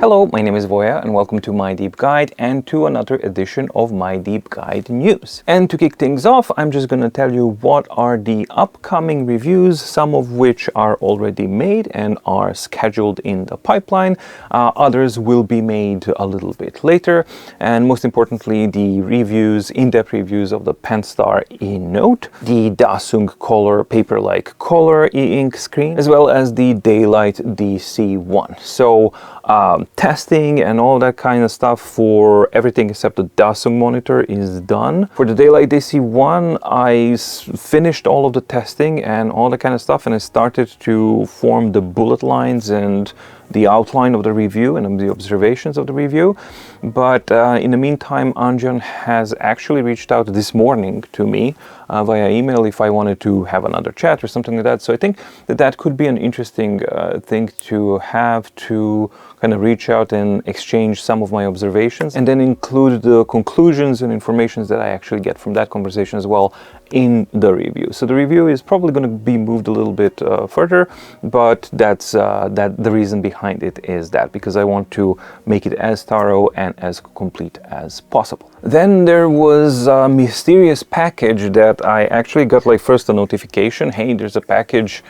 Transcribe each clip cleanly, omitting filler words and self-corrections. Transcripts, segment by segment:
Hello, my name is Voya and welcome to My Deep Guide and to another edition of My Deep Guide news. And to kick things off, I'm just going to tell you what are the upcoming reviews, some of which are already made and are scheduled in the pipeline. Others will be made a little bit later. And most importantly, the reviews, in-depth reviews of the Penstar e-Note, the Dasung Color Paper-like Color e-ink screen, as well as the Daylight DC1. So testing and all that kind of stuff for everything except the Dasung monitor is done. For the Daylight DC1, I finished all of the testing and all that kind of stuff, and I started to form the bullet lines and the outline of the review and the observations of the review. But in the meantime, Anjan has actually reached out this morning to me via email if I wanted to have another chat or something like that. So I think that that could be an interesting thing to have, to kind of reach out and exchange some of my observations and then include the conclusions and informations that I actually get from that conversation as well in the review. So the review is probably going to be moved a little bit further, but that's the reason behind it is that because I want to make it as thorough and as complete as possible. Then there was a mysterious package that I actually got, like, first a notification, hey, there's a package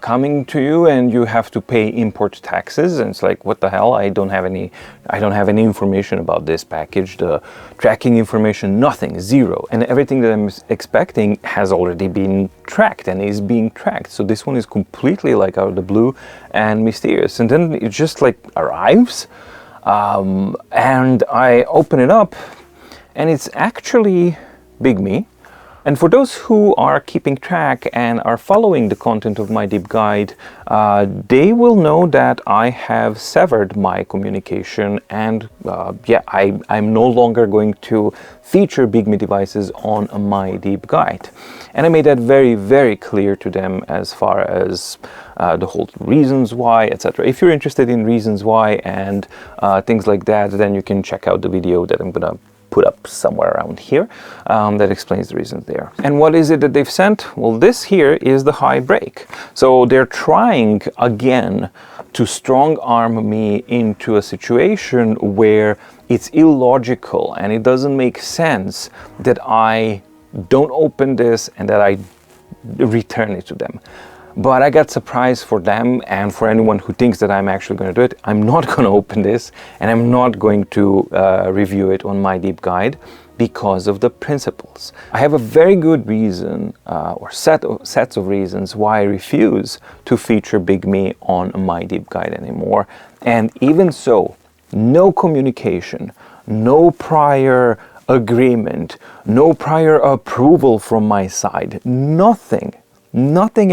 coming to you and you have to pay import taxes. And it's like, what the hell? I don't have any information about this package. The tracking information, nothing, zero. And everything that I'm expecting has already been tracked and is being tracked. So this one is completely like out of the blue and mysterious. And then it just like arrives and I open it up and it's actually Bigme. And for those who are keeping track and are following the content of My Deep Guide, they will know that I have severed my communication and I'm no longer going to feature Bigme devices on My Deep Guide. And I made that very, very clear to them as far as the whole reasons why, etc. If you're interested in reasons why and things like that, then you can check out the video that I'm gonna put up somewhere around here that explains the reasons there. And what is it that they've sent? Well, this here is the high break. So they're trying again to strong arm me into a situation where it's illogical and it doesn't make sense that I don't open this and that I return it to them. But I got surprised for them and for anyone who thinks that I'm actually going to do it. I'm not going to open this and I'm not going to review it on My Deep Guide because of the principles. I have a very good reason or sets of reasons why I refuse to feature Bigme on My Deep Guide anymore. And even so, no communication, no prior agreement, no prior approval from my side, nothing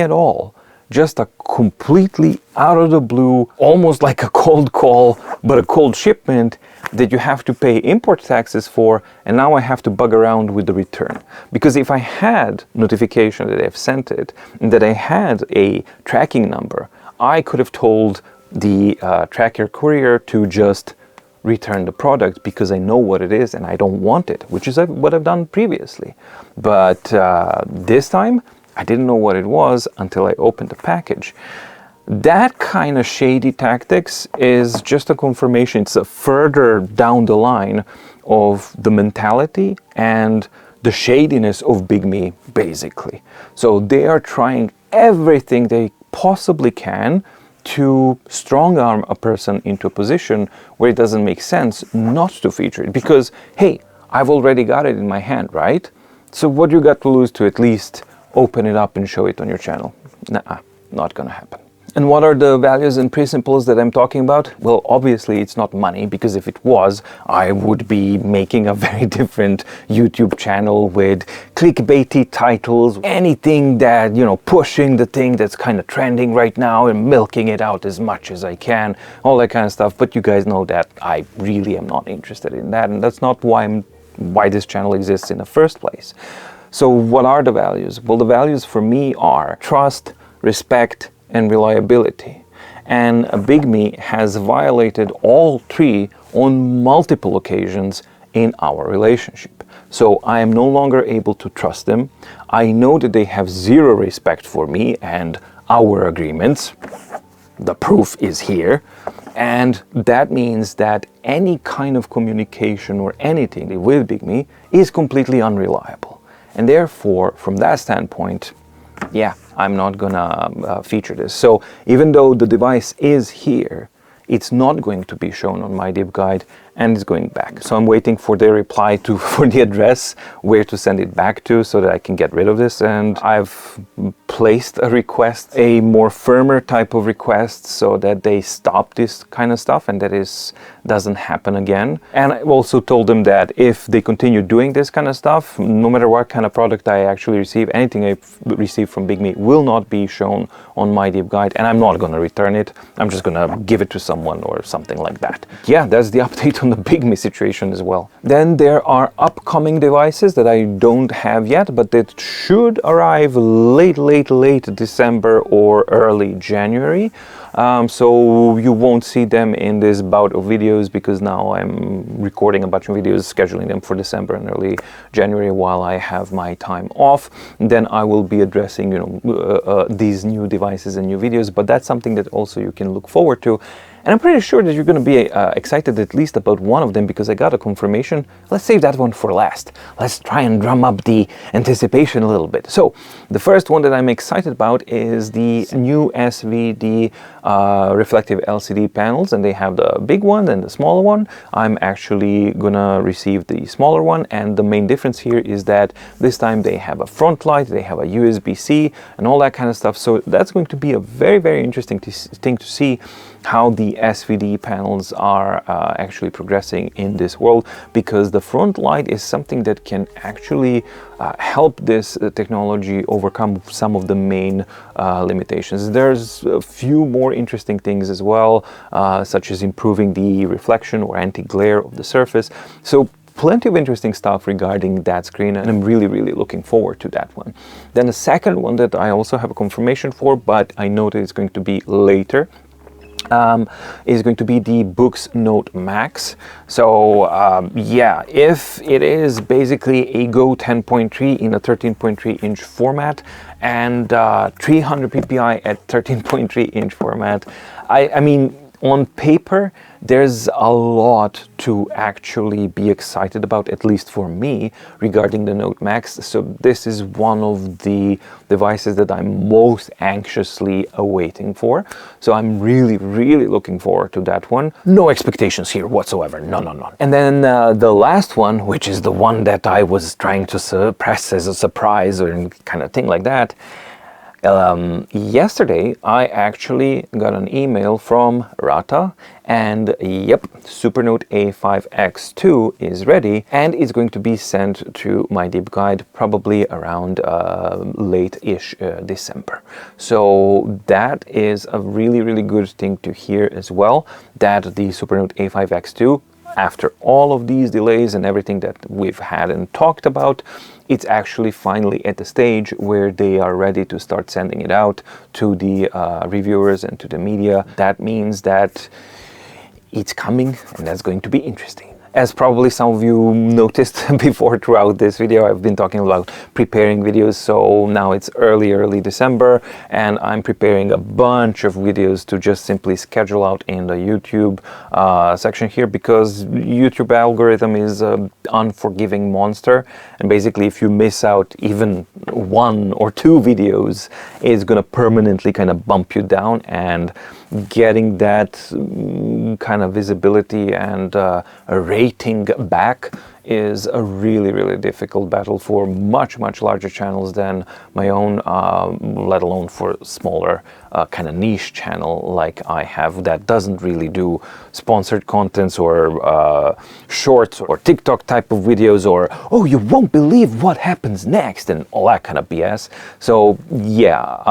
at all. Just a completely out of the blue, almost like a cold call, but a cold shipment that you have to pay import taxes for, and now I have to bug around with the return. Because if I had notification that I've sent it, and that I had a tracking number, I could have told the tracker courier to just return the product because I know what it is and I don't want it, which is what I've done previously. But this time, I didn't know what it was until I opened the package. That kind of shady tactics is just a confirmation. It's a further down the line of the mentality and the shadiness of Bigme, basically. So they are trying everything they possibly can to strong arm a person into a position where it doesn't make sense not to feature it. Because, hey, I've already got it in my hand, right? So what you got to lose to at least open it up and show it on your channel? Nah, not gonna happen. And what are the values and principles that I'm talking about? Well, obviously it's not money, because if it was, I would be making a very different YouTube channel with clickbaity titles, anything that, you know, pushing the thing that's kind of trending right now and milking it out as much as I can, all that kind of stuff. But you guys know that I really am not interested in that, and that's not why this channel exists in the first place. So what are the values? Well, the values for me are trust, respect, and reliability. And Bigme has violated all three on multiple occasions in our relationship. So I am no longer able to trust them. I know that they have zero respect for me and our agreements. The proof is here. And that means that any kind of communication or anything with Bigme is completely unreliable. And therefore, from that standpoint, yeah, I'm not gonna feature this. So even though the device is here, it's not going to be shown on my deep guide, and it's going back. So I'm waiting for their reply for the address where to send it back to, so that I can get rid of this. And I've placed a request, a more firmer type of request, so that they stop this kind of stuff and that it doesn't happen again. And I've also told them that if they continue doing this kind of stuff, no matter what kind of product I actually receive, anything I receive from Bigme will not be shown on my deep guide, and I'm not going to return it. I'm just going to give it to someone or something like that. Yeah, that's the update on the Bigme situation as well. Then there are upcoming devices that I don't have yet, but that should arrive late December or early January. So you won't see them in this bout of videos, because now I'm recording a bunch of videos, scheduling them for December and early January while I have my time off. Then I will be addressing, these new devices and new videos, but that's something that also you can look forward to. And I'm pretty sure that you're going to be excited at least about one of them, because I got a confirmation. Let's save that one for last. Let's try and drum up the anticipation a little bit. So the first one that I'm excited about is the new SVD reflective LCD panels, and they have the big one and the smaller one. I'm actually gonna receive the smaller one, and the main difference here is that this time they have a front light, they have a USB-C and all that kind of stuff. So that's going to be a very interesting thing to see how the SVD panels are actually progressing in this world, because the front light is something that can actually help this technology overcome some of the main limitations. There's a few more interesting things as well, such as improving the reflection or anti-glare of the surface. So plenty of interesting stuff regarding that screen, and I'm really looking forward to that one. Then the second one that I also have a confirmation for, but I know that it's going to be later, is going to be the Books Note Max. So yeah, if it is basically a Go 10.3 in a 13.3 inch format and 300 ppi at 13.3 inch format, I mean, on paper, there's a lot to actually be excited about, at least for me, regarding the Note Max. So this is one of the devices that I'm most anxiously awaiting for. So I'm really looking forward to that one. No expectations here whatsoever, no. And then the last one, which is the one that I was trying to suppress as a surprise or kind of thing like that, yesterday I actually got an email from Rata, and yep, SuperNote A5X2 is ready, and it's going to be sent to my deep guide probably around late-ish December. So that is a really good thing to hear as well, that the SuperNote A5X2, after all of these delays and everything that we've had and talked about, it's actually finally at the stage where they are ready to start sending it out to the reviewers and to the media. That means that it's coming, and that's going to be interesting. As probably some of you noticed before throughout this video, I've been talking about preparing videos. So now it's early December, and I'm preparing a bunch of videos to just simply schedule out in the YouTube section here, because YouTube algorithm is an unforgiving monster. And basically, if you miss out even 1 or 2 videos, it's gonna permanently kind of bump you down, and getting that kind of visibility and a rating back is a really difficult battle for much larger channels than my own, let alone for smaller kind of niche channel like I have, that doesn't really do sponsored contents or shorts or TikTok type of videos, or oh, you won't believe what happens next and all that kind of BS. So yeah,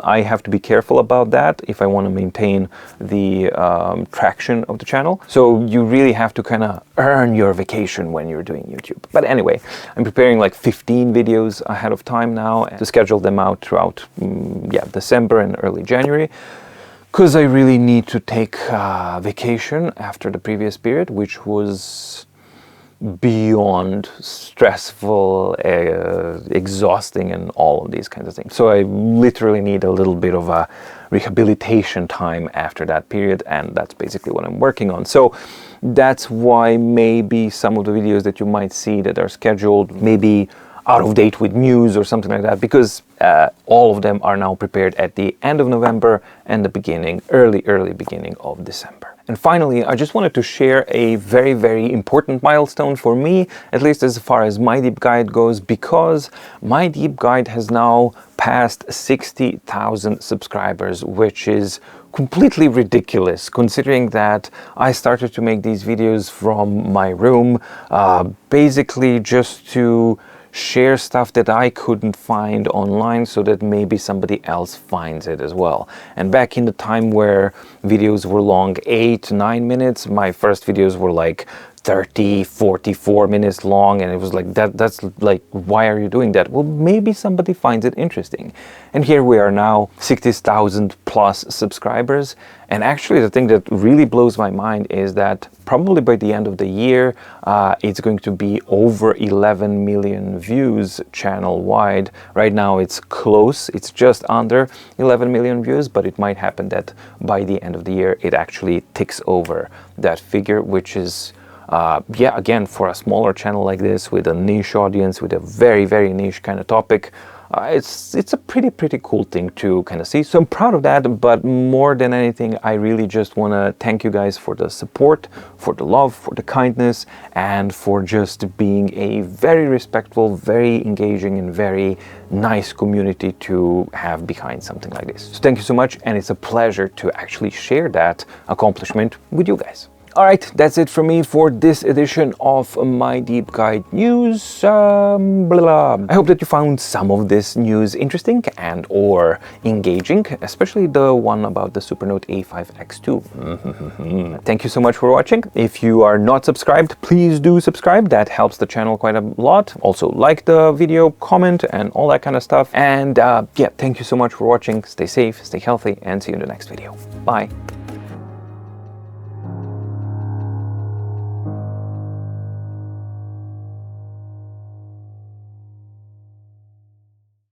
I have to be careful about that if I want to maintain the traction of the channel. So you really have to kind of earn your vacation when you're doing YouTube. But anyway, I'm preparing like 15 videos ahead of time now to schedule them out throughout December and early January, because I really need to take vacation after the previous period, which was beyond stressful, exhausting, and all of these kinds of things. So I literally need a little bit of a rehabilitation time after that period, and that's basically what I'm working on. So that's why maybe some of the videos that you might see that are scheduled maybe out of date with news or something like that, because all of them are now prepared at the end of November and the early beginning of December. And finally, I just wanted to share a very, very important milestone for me, at least as far as mydeepguide goes, because mydeepguide has now passed 60,000 subscribers, which is completely ridiculous considering that I started to make these videos from my room, basically just to share stuff that I couldn't find online so that maybe somebody else finds it as well. And back in the time where videos were long, 8 to 9 minutes, my first videos were like 30, 44 minutes long, and it was like, that's like, why are you doing that? Well, maybe somebody finds it interesting. And here we are now, 60,000 plus subscribers. And actually the thing that really blows my mind is that probably by the end of the year, it's going to be over 11 million views channel-wide. Right now it's close, it's just under 11 million views, but it might happen that by the end of the year, it actually ticks over that figure, which is yeah, again, for a smaller channel like this with a niche audience, with a very, very niche kind of topic, it's a pretty cool thing to kind of see. So I'm proud of that, but more than anything, I really just want to thank you guys for the support, for the love, for the kindness, and for just being a very respectful, very engaging, and very nice community to have behind something like this. So thank you so much, and it's a pleasure to actually share that accomplishment with you guys. All right, that's it for me for this edition of mydeepguide news. I hope that you found some of this news interesting and or engaging, especially the one about the Supernote A5X2. Thank you so much for watching. If you are not subscribed, please do subscribe. That helps the channel quite a lot. Also like the video, comment, and all that kind of stuff. And yeah, thank you so much for watching. Stay safe, stay healthy, and see you in the next video. Bye.